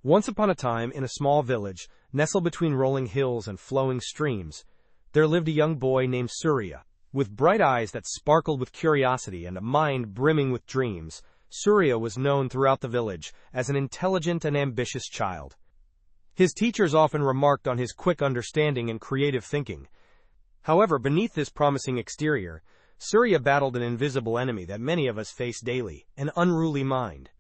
Once upon a time, in a small village, nestled between rolling hills and flowing streams, there lived a young boy named Suria. With bright eyes that sparkled with curiosity and a mind brimming with dreams, Suria was known throughout the village as an intelligent and ambitious child. His teachers often remarked on his quick understanding and creative thinking. However, beneath this promising exterior, Suria battled an invisible enemy that many of us face daily, an unruly mind.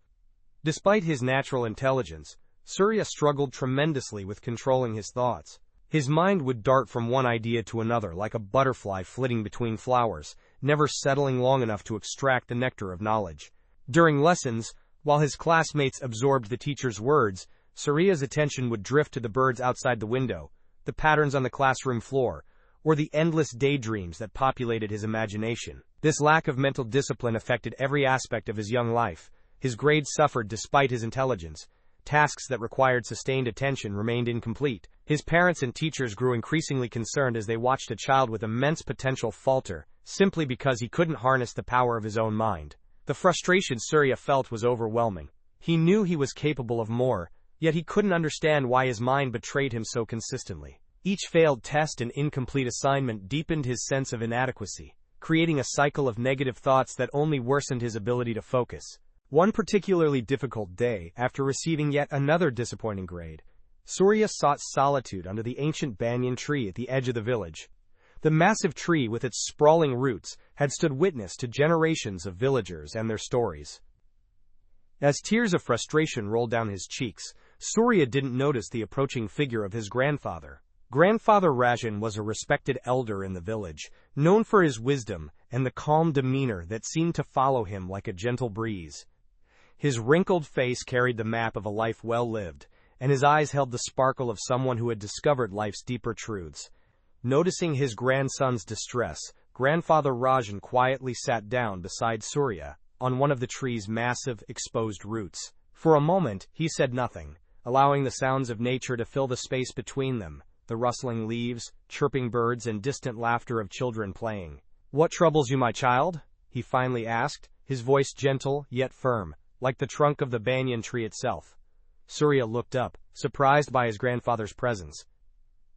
Despite his natural intelligence, Suria struggled tremendously with controlling his thoughts. His mind would dart from one idea to another like a butterfly flitting between flowers, never settling long enough to extract the nectar of knowledge. During lessons, while his classmates absorbed the teacher's words, Suria's attention would drift to the birds outside the window, the patterns on the classroom floor, or the endless daydreams that populated his imagination. This lack of mental discipline affected every aspect of his young life. His grades suffered despite his intelligence. Tasks that required sustained attention remained incomplete. His parents and teachers grew increasingly concerned as they watched a child with immense potential falter, simply because he couldn't harness the power of his own mind. The frustration Suria felt was overwhelming. He knew he was capable of more, yet he couldn't understand why his mind betrayed him so consistently. Each failed test and incomplete assignment deepened his sense of inadequacy, creating a cycle of negative thoughts that only worsened his ability to focus. One particularly difficult day, after receiving yet another disappointing grade, Suria sought solitude under the ancient banyan tree at the edge of the village. The massive tree, with its sprawling roots, had stood witness to generations of villagers and their stories. As tears of frustration rolled down his cheeks, Suria didn't notice the approaching figure of his grandfather. Grandfather Rajan was a respected elder in the village, known for his wisdom and the calm demeanor that seemed to follow him like a gentle breeze. His wrinkled face carried the map of a life well lived, and his eyes held the sparkle of someone who had discovered life's deeper truths. Noticing his grandson's distress, Grandfather Rajan quietly sat down beside Suria, on one of the tree's massive, exposed roots. For a moment, he said nothing, allowing the sounds of nature to fill the space between them, the rustling leaves, chirping birds, and distant laughter of children playing. "What troubles you, my child?" he finally asked, his voice gentle yet firm, like the trunk of the banyan tree itself. Suria looked up, surprised by his grandfather's presence.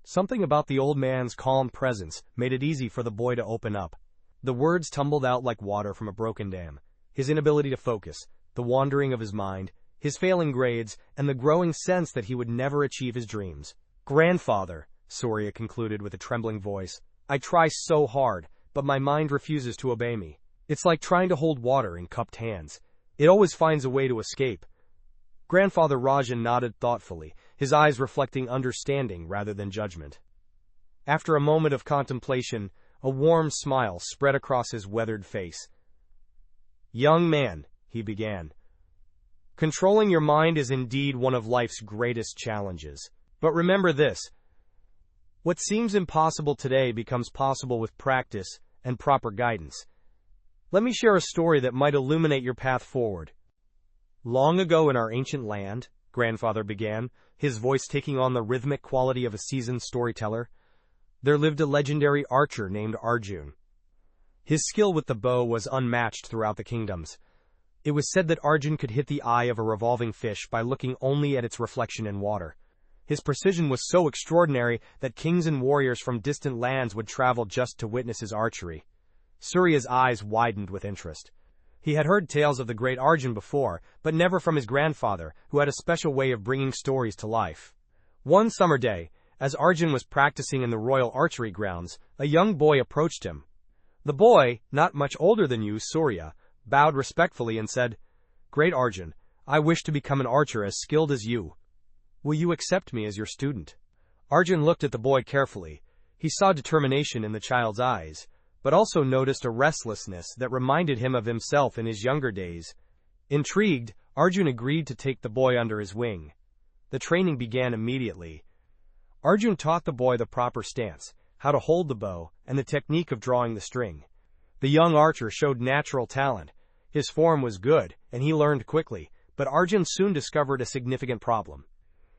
Something about the old man's calm presence made it easy for the boy to open up. The words tumbled out like water from a broken dam. His inability to focus, the wandering of his mind, his failing grades, and the growing sense that he would never achieve his dreams. "Grandfather," Suria concluded with a trembling voice, "I try so hard, but my mind refuses to obey me. It's like trying to hold water in cupped hands. It always finds a way to escape." Grandfather Rajan nodded thoughtfully, his eyes reflecting understanding rather than judgment. After a moment of contemplation, a warm smile spread across his weathered face. "Young man," he began, "controlling your mind is indeed one of life's greatest challenges. But remember this: what seems impossible today becomes possible with practice and proper guidance. Let me share a story that might illuminate your path forward." "Long ago in our ancient land," Grandfather began, his voice taking on the rhythmic quality of a seasoned storyteller, "there lived a legendary archer named Arjun. His skill with the bow was unmatched throughout the kingdoms. It was said that Arjun could hit the eye of a revolving fish by looking only at its reflection in water. His precision was so extraordinary that kings and warriors from distant lands would travel just to witness his archery." Suria's eyes widened with interest. He had heard tales of the great Arjun before, but never from his grandfather, who had a special way of bringing stories to life. One summer day, as Arjun was practicing in the royal archery grounds, a young boy approached him. The boy, not much older than you, Suria, bowed respectfully and said, "Great Arjun, I wish to become an archer as skilled as you. Will you accept me as your student?" Arjun looked at the boy carefully. He saw determination in the child's eyes, but also noticed a restlessness that reminded him of himself in his younger days. Intrigued, Arjun agreed to take the boy under his wing. The training began immediately. Arjun taught the boy the proper stance, how to hold the bow, and the technique of drawing the string. The young archer showed natural talent. His form was good, and he learned quickly, but Arjun soon discovered a significant problem.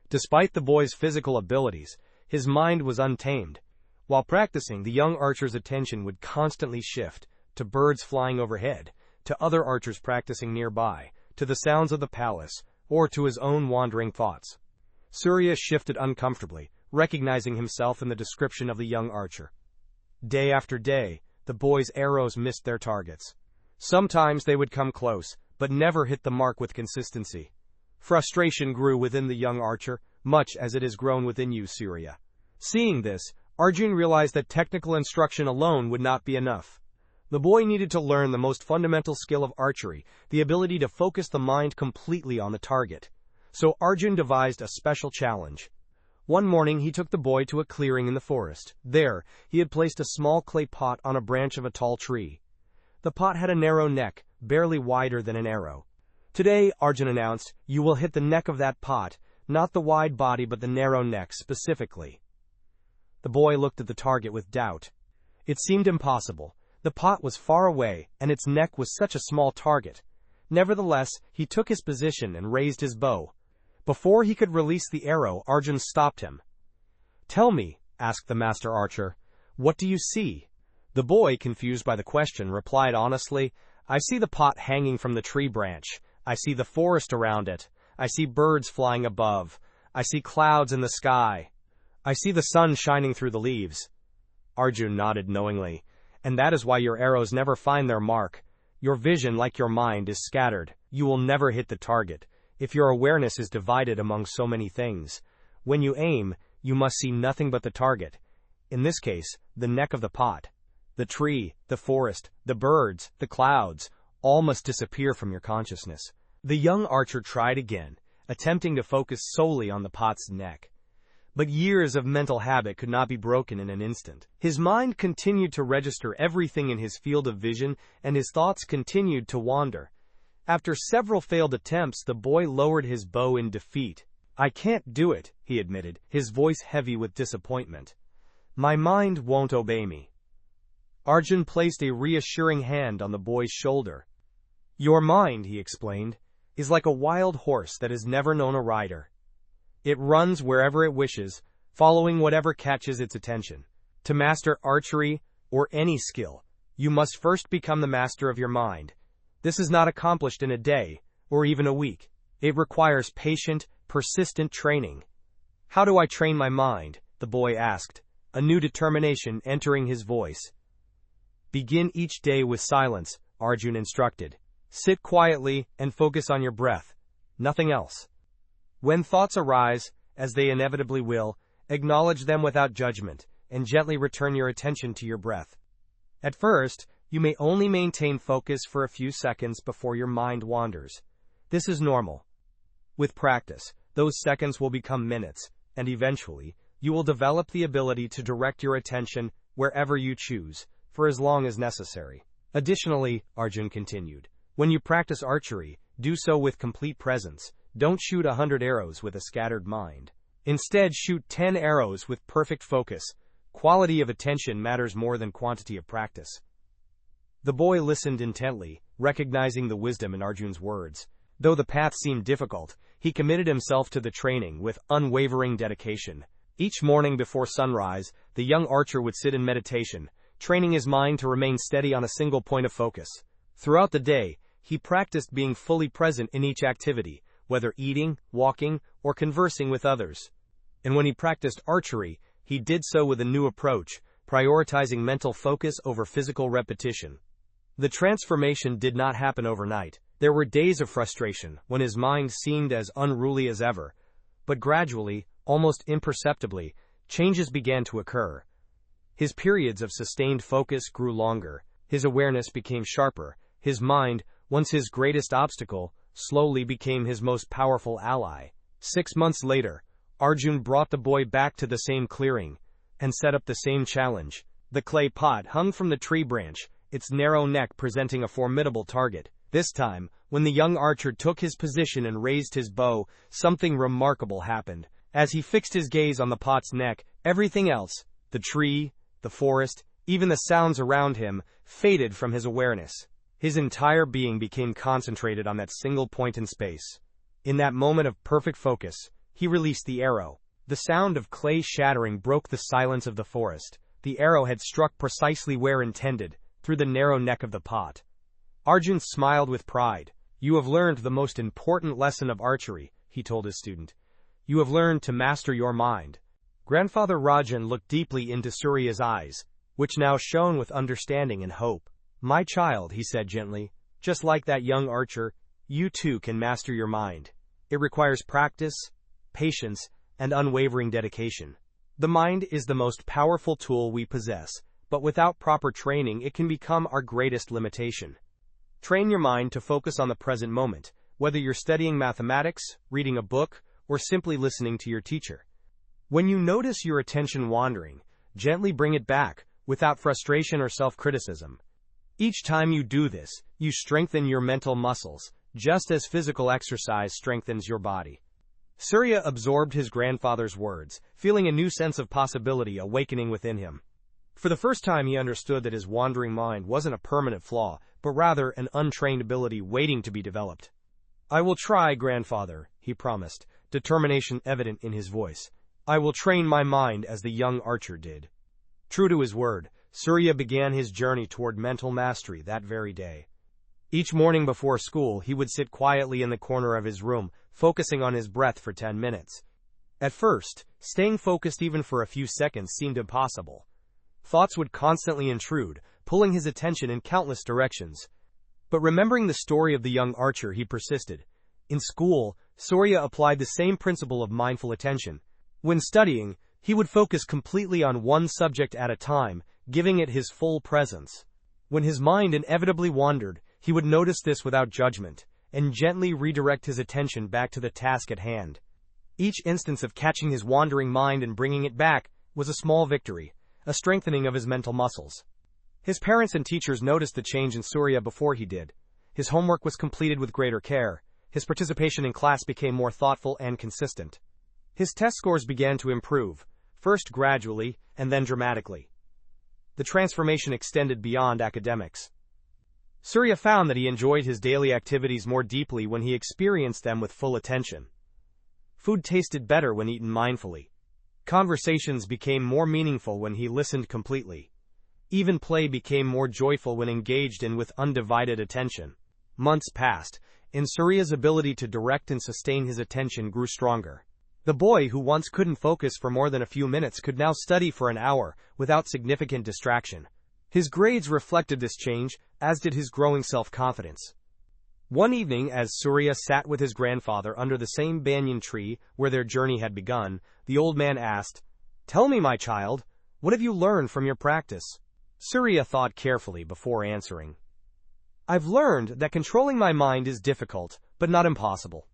Despite the boy's physical abilities, his mind was untamed. While practicing, the young archer's attention would constantly shift, to birds flying overhead, to other archers practicing nearby, to the sounds of the palace, or to his own wandering thoughts. Suria shifted uncomfortably, recognizing himself in the description of the young archer. Day after day, the boy's arrows missed their targets. Sometimes they would come close, but never hit the mark with consistency. Frustration grew within the young archer, much as it has grown within you, Suria. Seeing this, Arjun realized that technical instruction alone would not be enough. The boy needed to learn the most fundamental skill of archery, the ability to focus the mind completely on the target. So Arjun devised a special challenge. One morning he took the boy to a clearing in the forest. There, he had placed a small clay pot on a branch of a tall tree. The pot had a narrow neck, barely wider than an arrow. Today, Arjun announced, you will hit the neck of that pot, not the wide body but the narrow neck specifically. The boy looked at the target with doubt. It seemed impossible. The pot was far away, and its neck was such a small target. Nevertheless, he took his position and raised his bow. Before he could release the arrow, Arjun stopped him. Tell me, asked the master archer, what do you see? The boy, confused by the question, replied honestly, I see the pot hanging from the tree branch. I see the forest around it. I see birds flying above. I see clouds in the sky. I see the sun shining through the leaves. Arjun nodded knowingly. And that is why your arrows never find their mark. Your vision, like your mind, is scattered. You will never hit the target. If your awareness is divided among so many things, when you aim, you must see nothing but the target. In this case, the neck of the pot. The tree, the forest, the birds, the clouds, all must disappear from your consciousness. The young archer tried again, attempting to focus solely on the pot's neck. But years of mental habit could not be broken in an instant. His mind continued to register everything in his field of vision, and his thoughts continued to wander. After several failed attempts, the boy lowered his bow in defeat. I can't do it, he admitted, his voice heavy with disappointment. My mind won't obey me. Arjun placed a reassuring hand on the boy's shoulder. Your mind, he explained, is like a wild horse that has never known a rider. It runs wherever it wishes, following whatever catches its attention. To master archery, or any skill, you must first become the master of your mind. This is not accomplished in a day, or even a week. It requires patient, persistent training. How do I train my mind? The boy asked, a new determination entering his voice. Begin each day with silence, Arjun instructed. Sit quietly and focus on your breath. Nothing else. When thoughts arise, as they inevitably will, acknowledge them without judgment, and gently return your attention to your breath. At first, you may only maintain focus for a few seconds before your mind wanders. This is normal. With practice, those seconds will become minutes, and eventually, you will develop the ability to direct your attention wherever you choose, for as long as necessary. Additionally, Arjun continued, when you practice archery, do so with complete presence. Don't shoot 100 arrows with a scattered mind. Instead, shoot 10 arrows with perfect focus. Quality of attention matters more than quantity of practice. The boy listened intently, recognizing the wisdom in Arjun's words. Though the path seemed difficult, he committed himself to the training with unwavering dedication. Each morning before sunrise, the young archer would sit in meditation, training his mind to remain steady on a single point of focus. Throughout the day, he practiced being fully present in each activity, whether eating, walking, or conversing with others. And when he practiced archery, he did so with a new approach, prioritizing mental focus over physical repetition. The transformation did not happen overnight. There were days of frustration, when his mind seemed as unruly as ever. But gradually, almost imperceptibly, changes began to occur. His periods of sustained focus grew longer. His awareness became sharper. His mind, once his greatest obstacle, slowly became his most powerful ally. 6 months later, Arjun brought the boy back to the same clearing, and set up the same challenge. The clay pot hung from the tree branch, its narrow neck presenting a formidable target. This time, when the young archer took his position and raised his bow, something remarkable happened. As he fixed his gaze on the pot's neck, everything else, the tree, the forest, even the sounds around him, faded from his awareness. His entire being became concentrated on that single point in space. In that moment of perfect focus, he released the arrow. The sound of clay shattering broke the silence of the forest. The arrow had struck precisely where intended, through the narrow neck of the pot. Arjun smiled with pride. "You have learned the most important lesson of archery," he told his student. "You have learned to master your mind." Grandfather Rajan looked deeply into Surya's eyes, which now shone with understanding and hope. "My child," he said gently, "just like that young archer, you too can master your mind. It requires practice, patience, and unwavering dedication. The mind is the most powerful tool we possess, but without proper training it can become our greatest limitation. Train your mind to focus on the present moment, whether you're studying mathematics, reading a book, or simply listening to your teacher. When you notice your attention wandering, gently bring it back, without frustration or self-criticism. Each time you do this, you strengthen your mental muscles, just as physical exercise strengthens your body." Surya absorbed his grandfather's words, feeling a new sense of possibility awakening within him. For the first time he understood that his wandering mind wasn't a permanent flaw, but rather an untrained ability waiting to be developed. "I will try, grandfather," he promised, determination evident in his voice. "I will train my mind as the young archer did." True to his word, Surya began his journey toward mental mastery that very day. Each morning before school, he would sit quietly in the corner of his room, focusing on his breath for 10 minutes. At first, staying focused even for a few seconds seemed impossible. Thoughts would constantly intrude, pulling his attention in countless directions. But remembering the story of the young archer, he persisted. In school, Surya applied the same principle of mindful attention. When studying, he would focus completely on one subject at a time, giving it his full presence. When his mind inevitably wandered, he would notice this without judgment, and gently redirect his attention back to the task at hand. Each instance of catching his wandering mind and bringing it back was a small victory, a strengthening of his mental muscles. His parents and teachers noticed the change in Surya before he did. His homework was completed with greater care. His participation in class became more thoughtful and consistent. His test scores began to improve, first gradually and then dramatically. The transformation extended beyond academics. Surya found that he enjoyed his daily activities more deeply when he experienced them with full attention. Food tasted better when eaten mindfully. Conversations became more meaningful when he listened completely. Even play became more joyful when engaged in with undivided attention. Months passed, and Surya's ability to direct and sustain his attention grew stronger. The boy who once couldn't focus for more than a few minutes could now study for an hour, without significant distraction. His grades reflected this change, as did his growing self-confidence. One evening, as Suria sat with his grandfather under the same banyan tree where their journey had begun, the old man asked, "Tell me, my child, what have you learned from your practice?" Suria thought carefully before answering. "I've learned that controlling my mind is difficult, but not impossible.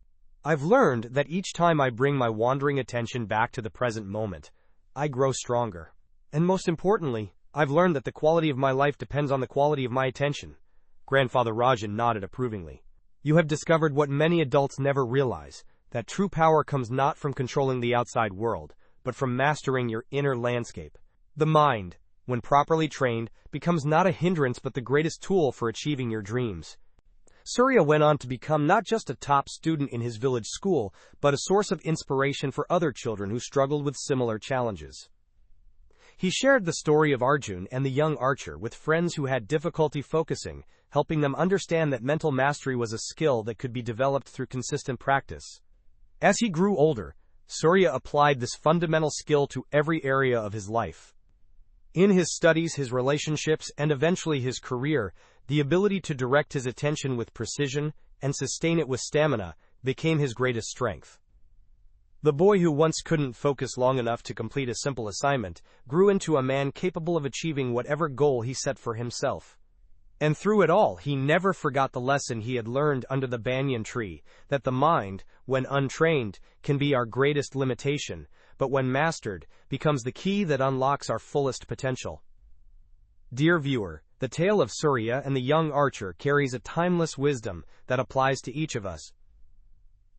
I've learned that each time I bring my wandering attention back to the present moment, I grow stronger. And most importantly, I've learned that the quality of my life depends on the quality of my attention." Grandfather Rajan nodded approvingly. "You have discovered what many adults never realize, that true power comes not from controlling the outside world, but from mastering your inner landscape. The mind, when properly trained, becomes not a hindrance but the greatest tool for achieving your dreams." Surya went on to become not just a top student in his village school, but a source of inspiration for other children who struggled with similar challenges. He shared the story of Arjun and the young archer with friends who had difficulty focusing, helping them understand that mental mastery was a skill that could be developed through consistent practice. As he grew older, Surya applied this fundamental skill to every area of his life. In his studies, his relationships, and eventually his career, the ability to direct his attention with precision and sustain it with stamina became his greatest strength. The boy who once couldn't focus long enough to complete a simple assignment grew into a man capable of achieving whatever goal he set for himself. And through it all, he never forgot the lesson he had learned under the banyan tree, that the mind, when untrained, can be our greatest limitation, but when mastered, becomes the key that unlocks our fullest potential. Dear viewer, the tale of Surya and the young archer carries a timeless wisdom that applies to each of us.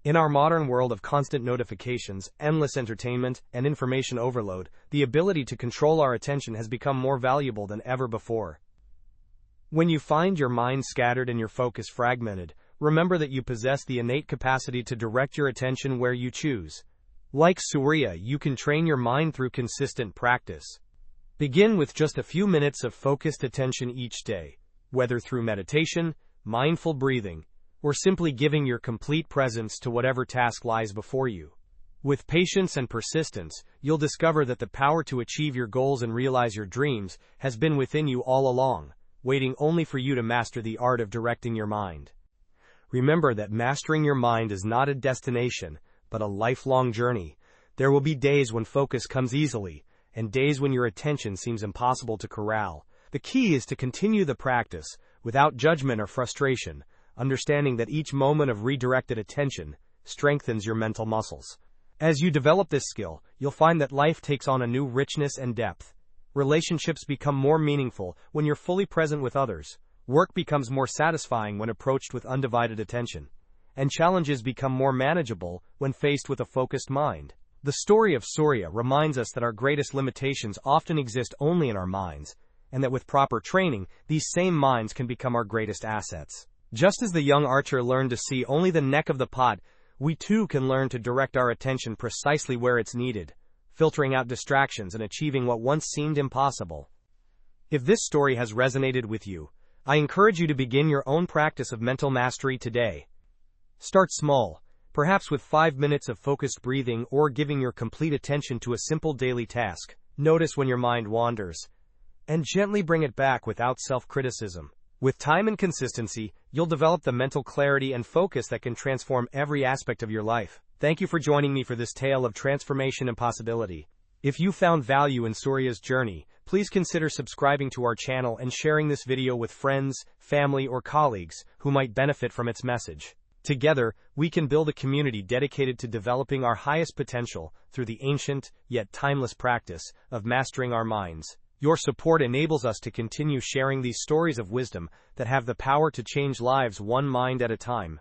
In our modern world of constant notifications, endless entertainment, and information overload, the ability to control our attention has become more valuable than ever before. When you find your mind scattered and your focus fragmented, remember that you possess the innate capacity to direct your attention where you choose. Like Suria, you can train your mind through consistent practice. Begin with just a few minutes of focused attention each day, whether through meditation, mindful breathing, or simply giving your complete presence to whatever task lies before you. With patience and persistence, you'll discover that the power to achieve your goals and realize your dreams has been within you all along, waiting only for you to master the art of directing your mind. Remember that mastering your mind is not a destination, but a lifelong journey. There will be days when focus comes easily, and days when your attention seems impossible to corral. The key is to continue the practice, without judgment or frustration, understanding that each moment of redirected attention strengthens your mental muscles. As you develop this skill, you'll find that life takes on a new richness and depth. Relationships become more meaningful when you're fully present with others. Work becomes more satisfying when approached with undivided attention. And challenges become more manageable when faced with a focused mind. The story of Suria reminds us that our greatest limitations often exist only in our minds, and that with proper training, these same minds can become our greatest assets. Just as the young archer learned to see only the neck of the pot, we too can learn to direct our attention precisely where it's needed, filtering out distractions and achieving what once seemed impossible. If this story has resonated with you, I encourage you to begin your own practice of mental mastery today. Start small, perhaps with 5 minutes of focused breathing or giving your complete attention to a simple daily task. Notice when your mind wanders, and gently bring it back without self-criticism. With time and consistency, you'll develop the mental clarity and focus that can transform every aspect of your life. Thank you for joining me for this tale of transformation and possibility. If you found value in Suria's journey, please consider subscribing to our channel and sharing this video with friends, family, or colleagues who might benefit from its message. Together, we can build a community dedicated to developing our highest potential through the ancient, yet timeless practice of mastering our minds. Your support enables us to continue sharing these stories of wisdom that have the power to change lives one mind at a time.